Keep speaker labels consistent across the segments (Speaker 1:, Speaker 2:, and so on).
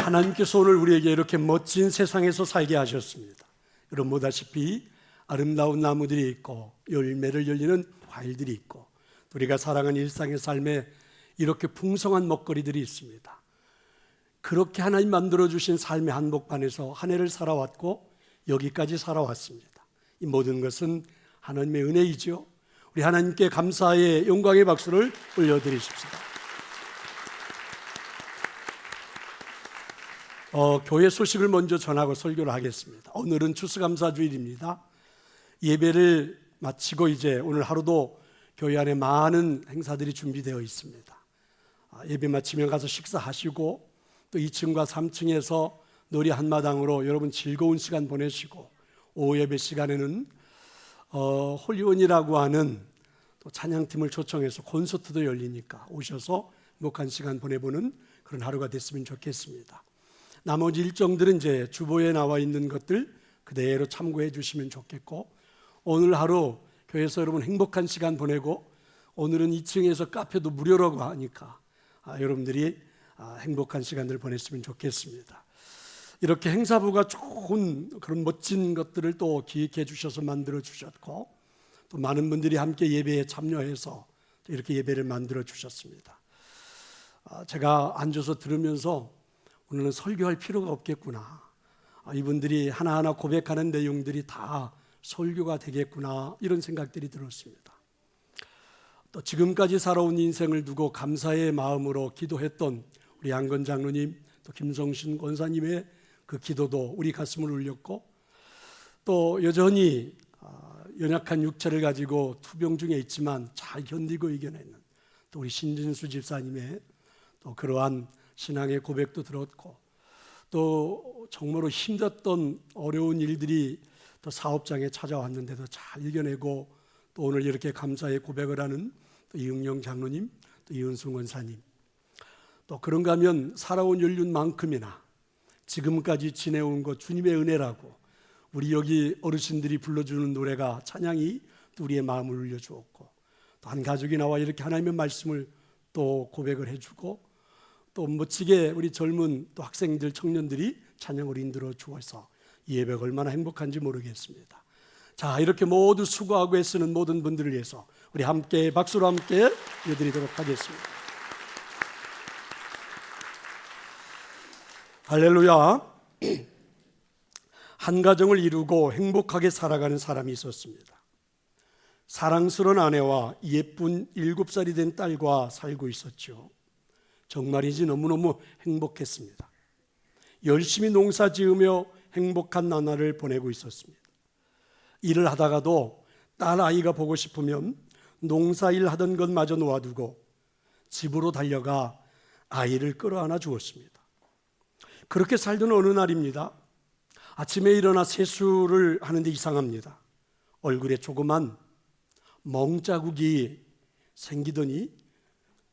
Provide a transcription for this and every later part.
Speaker 1: 하나님께서 오늘 우리에게 이렇게 멋진 세상에서 살게 하셨습니다. 여러분 보다시피 아름다운 나무들이 있고 열매를 열리는 과일들이 있고 우리가 살아가는 일상의 삶에 이렇게 풍성한 먹거리들이 있습니다. 그렇게 하나님 만들어주신 삶의 한복판에서 한 해를 살아왔고 여기까지 살아왔습니다. 이 모든 것은 하나님의 은혜이죠. 우리 하나님께 감사의 영광의 박수를 올려드리십시다. 교회 소식을 먼저 전하고 설교를 하겠습니다. 오늘은 추수감사주일입니다. 예배를 마치고 이제 오늘 하루도 교회 안에 많은 행사들이 준비되어 있습니다. 예배 마치면 가서 식사하시고 또 2층과 3층에서 놀이 한마당으로 여러분 즐거운 시간 보내시고 오후 예배 시간에는 홀리원이라고 하는 또 찬양팀을 초청해서 콘서트도 열리니까 오셔서 행복한 시간 보내보는 그런 하루가 됐으면 좋겠습니다. 나머지 일정들은 이제 주보에 나와 있는 것들 그대로 참고해 주시면 좋겠고, 오늘 하루 교회에서 여러분 행복한 시간 보내고 오늘은 2층에서 카페도 무료라고 하니까 여러분들이 행복한 시간을 보냈으면 좋겠습니다. 이렇게 행사부가 좋은 그런 멋진 것들을 또 기획해 주셔서 만들어 주셨고 또 많은 분들이 함께 예배에 참여해서 이렇게 예배를 만들어 주셨습니다. 제가 앉아서 들으면서 오늘은 설교할 필요가 없겠구나, 이분들이 하나하나 고백하는 내용들이 다 설교가 되겠구나, 이런 생각들이 들었습니다. 또 지금까지 살아온 인생을 두고 감사의 마음으로 기도했던 우리 양건 장로님 또 김성신 권사님의 그 기도도 우리 가슴을 울렸고, 또 여전히 연약한 육체를 가지고 투병 중에 있지만 잘 견디고 이겨내는 또 우리 신진수 집사님의 또 그러한 신앙의 고백도 들었고, 또 정말로 힘들었던 어려운 일들이 또 사업장에 찾아왔는데도 잘 이겨내고 또 오늘 이렇게 감사의 고백을 하는 또 이응영 장로님 또 이은승 원사님, 또 그런가 하면 살아온 연륜만큼이나 지금까지 지내온 것 주님의 은혜라고 우리 여기 어르신들이 불러주는 노래가 찬양이 또 우리의 마음을 울려주었고, 또 한 가족이 나와 이렇게 하나님의 말씀을 또 고백을 해주고 또 멋지게 우리 젊은 또 학생들 청년들이 찬양을 인들어 주어서 이 예배가 얼마나 행복한지 모르겠습니다. 자, 이렇게 모두 수고하고 애쓰는 모든 분들을 위해서 우리 함께 박수로 함께 드리도록 하겠습니다. 할렐루야. 한 가정을 이루고 행복하게 살아가는 사람이 있었습니다. 사랑스러운 아내와 예쁜 7살이 된 딸과 살고 있었죠. 정말이지 너무너무 행복했습니다. 열심히 농사 지으며 행복한 나날을 보내고 있었습니다. 일을 하다가도 딸 아이가 보고 싶으면 농사일 하던 것마저 놓아두고 집으로 달려가 아이를 끌어안아 주었습니다. 그렇게 살던 어느 날입니다. 아침에 일어나 세수를 하는데 이상합니다. 얼굴에 조그만 멍자국이 생기더니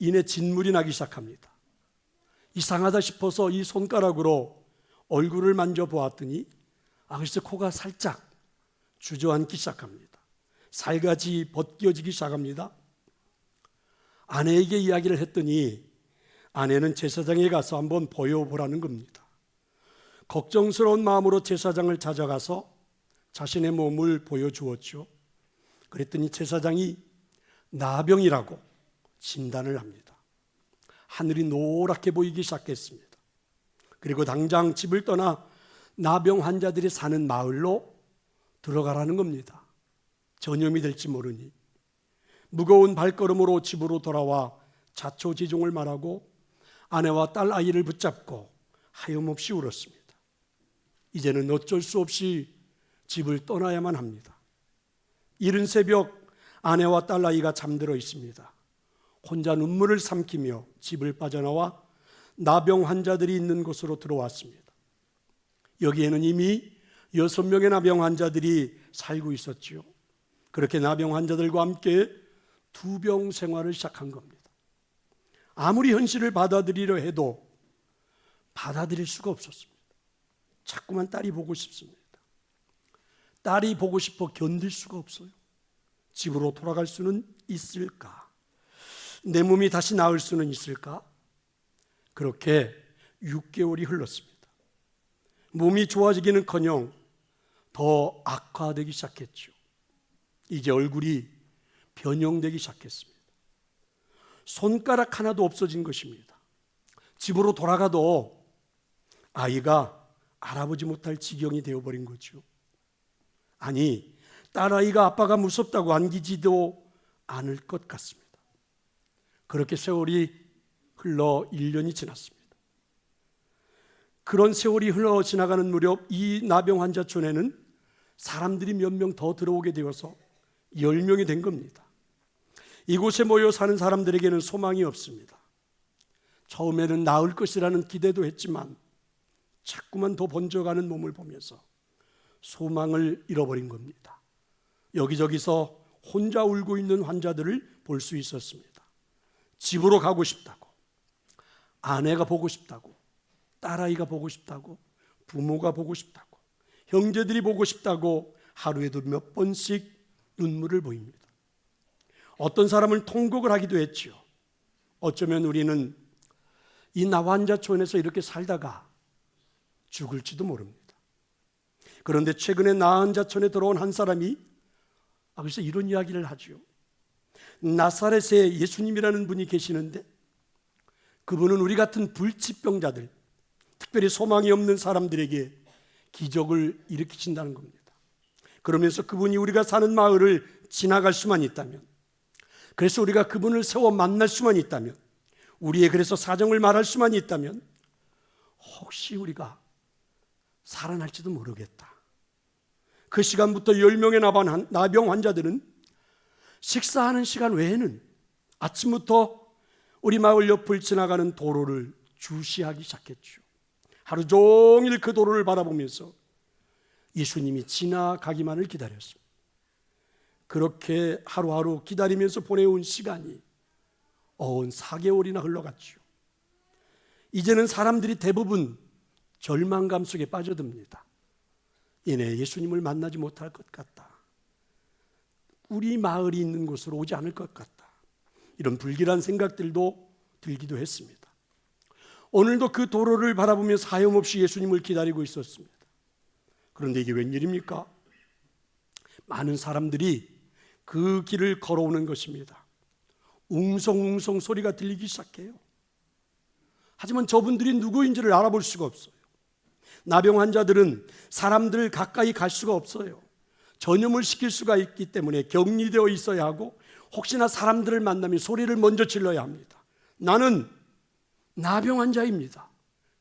Speaker 1: 이내 진물이 나기 시작합니다. 이상하다 싶어서 이 손가락으로 얼굴을 만져보았더니 글쎄 코가 살짝 주저앉기 시작합니다. 살갗이 벗겨지기 시작합니다. 아내에게 이야기를 했더니 아내는 제사장에 가서 한번 보여보라는 겁니다. 걱정스러운 마음으로 제사장을 찾아가서 자신의 몸을 보여주었죠. 그랬더니 제사장이 나병이라고 진단을 합니다. 하늘이 노랗게 보이기 시작했습니다. 그리고 당장 집을 떠나 나병 환자들이 사는 마을로 들어가라는 겁니다. 전염이 될지 모르니. 무거운 발걸음으로 집으로 돌아와 자초지종을 말하고 아내와 딸 아이를 붙잡고 하염없이 울었습니다. 이제는 어쩔 수 없이 집을 떠나야만 합니다. 이른 새벽 아내와 딸 아이가 잠들어 있습니다. 혼자 눈물을 삼키며 집을 빠져나와 나병 환자들이 있는 곳으로 들어왔습니다. 여기에는 이미 6명의 나병 환자들이 살고 있었지요. 그렇게 나병 환자들과 함께 투병 생활을 시작한 겁니다. 아무리 현실을 받아들이려 해도 받아들일 수가 없었습니다. 자꾸만 딸이 보고 싶습니다. 딸이 보고 싶어 견딜 수가 없어요. 집으로 돌아갈 수는 있을까? 내 몸이 다시 나을 수는 있을까? 그렇게 6개월이 흘렀습니다. 몸이 좋아지기는커녕 더 악화되기 시작했죠. 이제 얼굴이 변형되기 시작했습니다. 손가락 하나도 없어진 것입니다. 집으로 돌아가도 아이가 알아보지 못할 지경이 되어버린 거죠. 아니, 딸아이가 아빠가 무섭다고 안기지도 않을 것 같습니다. 그렇게 세월이 흘러 1년이 지났습니다. 그런 세월이 흘러 지나가는 무렵 이 나병 환자촌에는 사람들이 몇 명 더 들어오게 되어서 10명이 된 겁니다. 이곳에 모여 사는 사람들에게는 소망이 없습니다. 처음에는 나을 것이라는 기대도 했지만 자꾸만 더 번져가는 몸을 보면서 소망을 잃어버린 겁니다. 여기저기서 혼자 울고 있는 환자들을 볼 수 있었습니다. 집으로 가고 싶다고, 아내가 보고 싶다고, 딸아이가 보고 싶다고, 부모가 보고 싶다고, 형제들이 보고 싶다고 하루에도 몇 번씩 눈물을 보입니다. 어떤 사람은 통곡을 하기도 했죠. 어쩌면 우리는 이 나환자촌에서 이렇게 살다가 죽을지도 모릅니다. 그런데 최근에 나환자촌에 들어온 한 사람이 그래서 이런 이야기를 하죠. 나사렛에 예수님이라는 분이 계시는데 그분은 우리 같은 불치병자들, 특별히 소망이 없는 사람들에게 기적을 일으키신다는 겁니다. 그러면서 그분이 우리가 사는 마을을 지나갈 수만 있다면, 그래서 우리가 그분을 세워 만날 수만 있다면, 우리의 그래서 사정을 말할 수만 있다면 혹시 우리가 살아날지도 모르겠다. 그 시간부터 10명의 나병 환자들은 식사하는 시간 외에는 아침부터 우리 마을 옆을 지나가는 도로를 주시하기 시작했죠. 하루 종일 그 도로를 바라보면서 예수님이 지나가기만을 기다렸습니다. 그렇게 하루하루 기다리면서 보내온 시간이 어언 4개월이나 흘러갔죠. 이제는 사람들이 대부분 절망감 속에 빠져듭니다. 이내 예수님을 만나지 못할 것 같다. 우리 마을이 있는 곳으로 오지 않을 것 같다. 이런 불길한 생각들도 들기도 했습니다. 오늘도 그 도로를 바라보면서 하염없이 예수님을 기다리고 있었습니다. 그런데 이게 웬일입니까? 많은 사람들이 그 길을 걸어오는 것입니다. 웅성웅성 소리가 들리기 시작해요. 하지만 저분들이 누구인지를 알아볼 수가 없어요. 나병 환자들은 사람들 가까이 갈 수가 없어요. 전염을 시킬 수가 있기 때문에 격리되어 있어야 하고, 혹시나 사람들을 만나면 소리를 먼저 질러야 합니다. 나는 나병 환자입니다.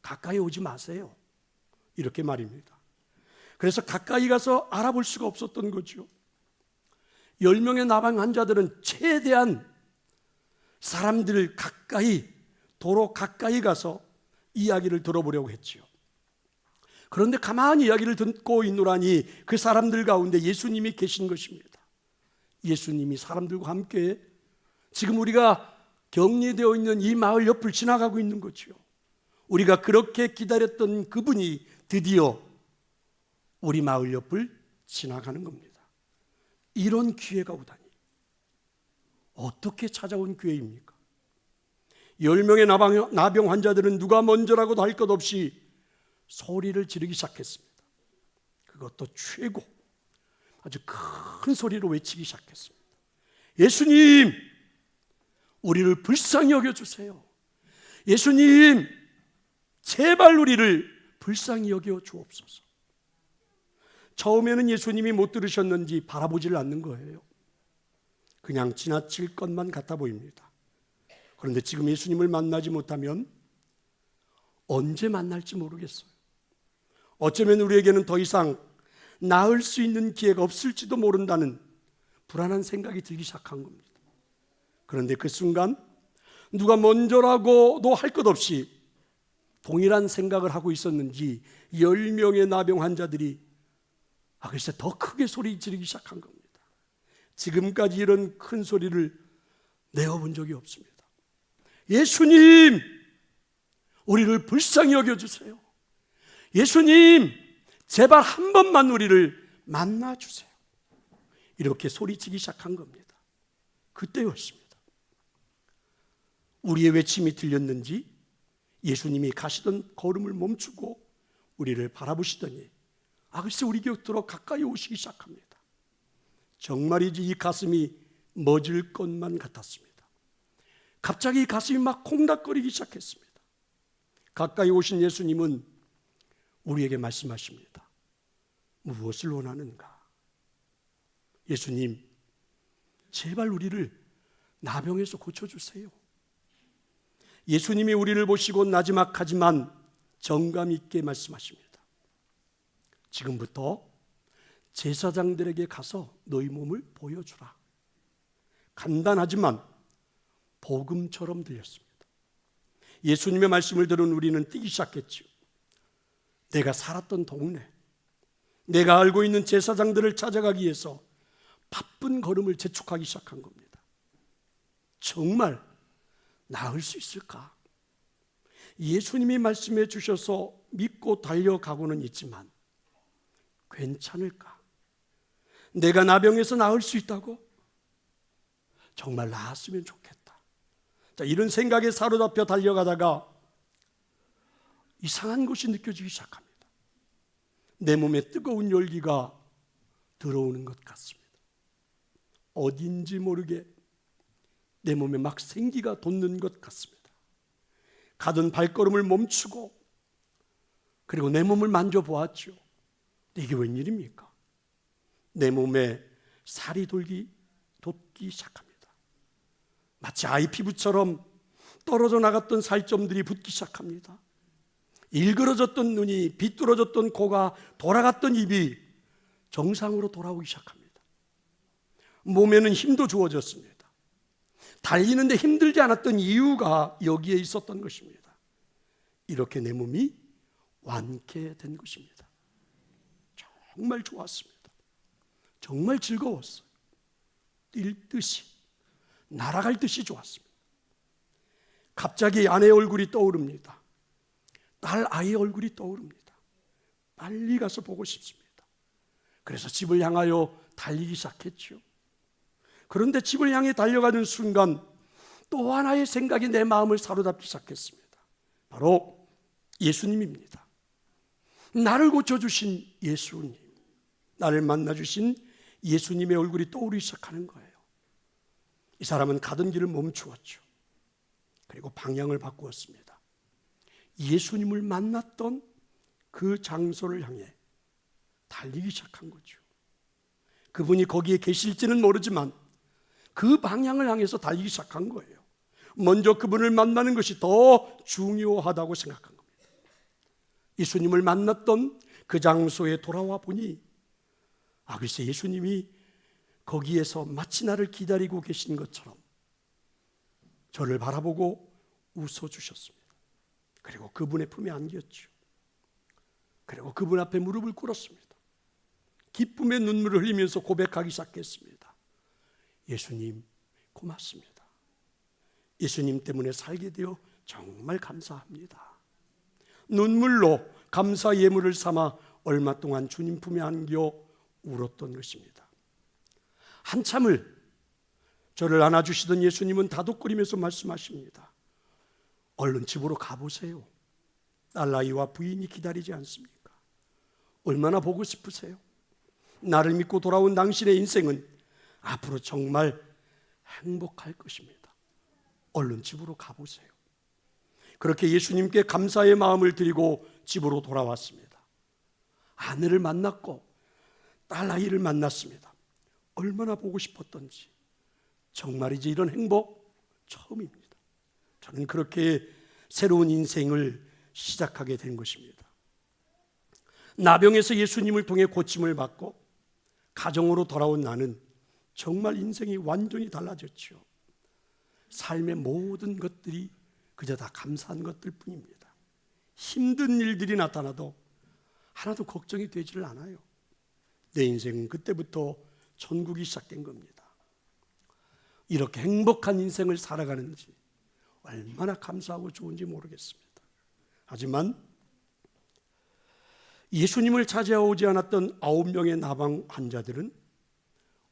Speaker 1: 가까이 오지 마세요. 이렇게 말입니다. 그래서 가까이 가서 알아볼 수가 없었던 거죠. 10명의 나병 환자들은 최대한 사람들 가까이, 도로 가까이 가서 이야기를 들어보려고 했죠. 그런데 가만히 이야기를 듣고 있노라니 그 사람들 가운데 예수님이 계신 것입니다. 예수님이 사람들과 함께 지금 우리가 격리되어 있는 이 마을 옆을 지나가고 있는 거죠. 우리가 그렇게 기다렸던 그분이 드디어 우리 마을 옆을 지나가는 겁니다. 이런 기회가 오다니 어떻게 찾아온 기회입니까? 10명의 나병 환자들은 누가 먼저라고도 할 것 없이 소리를 지르기 시작했습니다. 그것도 최고 아주 큰 소리로 외치기 시작했습니다. 예수님, 우리를 불쌍히 여겨주세요. 예수님, 제발 우리를 불쌍히 여겨 주옵소서. 처음에는 예수님이 못 들으셨는지 바라보질 않는 거예요. 그냥 지나칠 것만 같아 보입니다. 그런데 지금 예수님을 만나지 못하면 언제 만날지 모르겠어요. 어쩌면 우리에게는 더 이상 나을 수 있는 기회가 없을지도 모른다는 불안한 생각이 들기 시작한 겁니다. 그런데 그 순간 누가 먼저라고도 할 것 없이 동일한 생각을 하고 있었는지 10명의 나병 환자들이 글쎄 더 크게 소리 지르기 시작한 겁니다. 지금까지 이런 큰 소리를 내어본 적이 없습니다. 예수님, 우리를 불쌍히 여겨주세요. 예수님, 제발 한 번만 우리를 만나주세요. 이렇게 소리치기 시작한 겁니다. 그때였습니다. 우리의 외침이 들렸는지 예수님이 가시던 걸음을 멈추고 우리를 바라보시더니 글쎄 우리 곁으로 가까이 오시기 시작합니다. 정말이지 이 가슴이 멎을 것만 같았습니다. 갑자기 가슴이 막 콩닥거리기 시작했습니다. 가까이 오신 예수님은 우리에게 말씀하십니다. 무엇을 원하는가? 예수님, 제발 우리를 나병에서 고쳐주세요. 예수님이 우리를 보시고 나지막하지만 정감 있게 말씀하십니다. 지금부터 제사장들에게 가서 너희 몸을 보여주라. 간단하지만 복음처럼 들렸습니다. 예수님의 말씀을 들은 우리는 뛰기 시작했죠. 내가 살았던 동네, 내가 알고 있는 제사장들을 찾아가기 위해서 바쁜 걸음을 재촉하기 시작한 겁니다. 정말 나을 수 있을까? 예수님이 말씀해 주셔서 믿고 달려가고는 있지만 괜찮을까? 내가 나병에서 나을 수 있다고? 정말 나았으면 좋겠다. 이런 생각에 사로잡혀 달려가다가 이상한 것이 느껴지기 시작합니다. 내 몸에 뜨거운 열기가 들어오는 것 같습니다. 어딘지 모르게 내 몸에 막 생기가 돋는 것 같습니다. 가던 발걸음을 멈추고 그리고 내 몸을 만져보았죠. 이게 웬일입니까? 내 몸에 살이 돋기 시작합니다. 마치 아이 피부처럼 떨어져 나갔던 살점들이 붙기 시작합니다. 일그러졌던 눈이, 비뚤어졌던 코가, 돌아갔던 입이 정상으로 돌아오기 시작합니다. 몸에는 힘도 주어졌습니다. 달리는데 힘들지 않았던 이유가 여기에 있었던 것입니다. 이렇게 내 몸이 완쾌된 것입니다. 정말 좋았습니다. 정말 즐거웠어요. 뛸 듯이, 날아갈 듯이 좋았습니다. 갑자기 아내의 얼굴이 떠오릅니다. 딸 아이의 얼굴이 떠오릅니다. 빨리 가서 보고 싶습니다. 그래서 집을 향하여 달리기 시작했죠. 그런데 집을 향해 달려가는 순간 또 하나의 생각이 내 마음을 사로잡기 시작했습니다. 바로 예수님입니다. 나를 고쳐주신 예수님, 나를 만나주신 예수님의 얼굴이 떠오르기 시작하는 거예요. 이 사람은 가던 길을 멈추었죠. 그리고 방향을 바꾸었습니다. 예수님을 만났던 그 장소를 향해 달리기 시작한 거죠. 그분이 거기에 계실지는 모르지만 그 방향을 향해서 달리기 시작한 거예요. 먼저 그분을 만나는 것이 더 중요하다고 생각한 겁니다. 예수님을 만났던 그 장소에 돌아와 보니 글쎄 예수님이 거기에서 마치 나를 기다리고 계신 것처럼 저를 바라보고 웃어주셨습니다. 그리고 그분의 품에 안겼죠. 그리고 그분 앞에 무릎을 꿇었습니다. 기쁨의 눈물을 흘리면서 고백하기 시작했습니다. 예수님 고맙습니다. 예수님 때문에 살게 되어 정말 감사합니다. 눈물로 감사 예물을 삼아 얼마 동안 주님 품에 안겨 울었던 것입니다. 한참을 저를 안아주시던 예수님은 다독거리면서 말씀하십니다. 얼른 집으로 가보세요. 딸 아이와 부인이 기다리지 않습니까? 얼마나 보고 싶으세요? 나를 믿고 돌아온 당신의 인생은 앞으로 정말 행복할 것입니다. 얼른 집으로 가보세요. 그렇게 예수님께 감사의 마음을 드리고 집으로 돌아왔습니다. 아내를 만났고 딸 아이를 만났습니다. 얼마나 보고 싶었던지. 정말이지 이런 행복 처음입니다. 저는 그렇게 새로운 인생을 시작하게 된 것입니다. 나병에서 예수님을 통해 고침을 받고 가정으로 돌아온 나는 정말 인생이 완전히 달라졌죠. 삶의 모든 것들이 그저 다 감사한 것들 뿐입니다. 힘든 일들이 나타나도 하나도 걱정이 되지를 않아요. 내 인생은 그때부터 천국이 시작된 겁니다. 이렇게 행복한 인생을 살아가는지 얼마나 감사하고 좋은지 모르겠습니다. 하지만 예수님을 찾아오지 않았던 9명의 나방 환자들은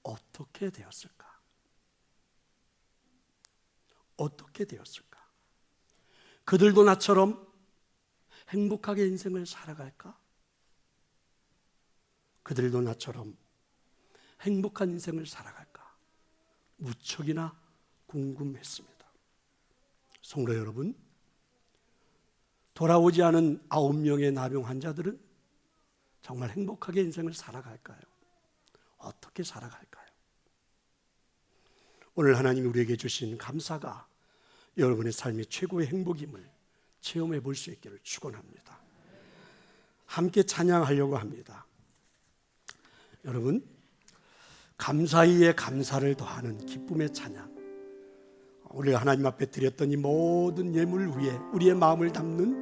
Speaker 1: 어떻게 되었을까? 어떻게 되었을까? 그들도 나처럼 행복하게 인생을 살아갈까? 그들도 나처럼 행복한 인생을 살아갈까? 무척이나 궁금했습니다. 성도 여러분, 돌아오지 않은 9명의 나병 환자들은 정말 행복하게 인생을 살아갈까요? 어떻게 살아갈까요? 오늘 하나님이 우리에게 주신 감사가 여러분의 삶의 최고의 행복임을 체험해 볼 수 있기를 축원합니다. 함께 찬양하려고 합니다. 여러분, 감사히에 감사를 더하는 기쁨의 찬양, 우리가 하나님 앞에 드렸던 이 모든 예물 위에 우리의 마음을 담는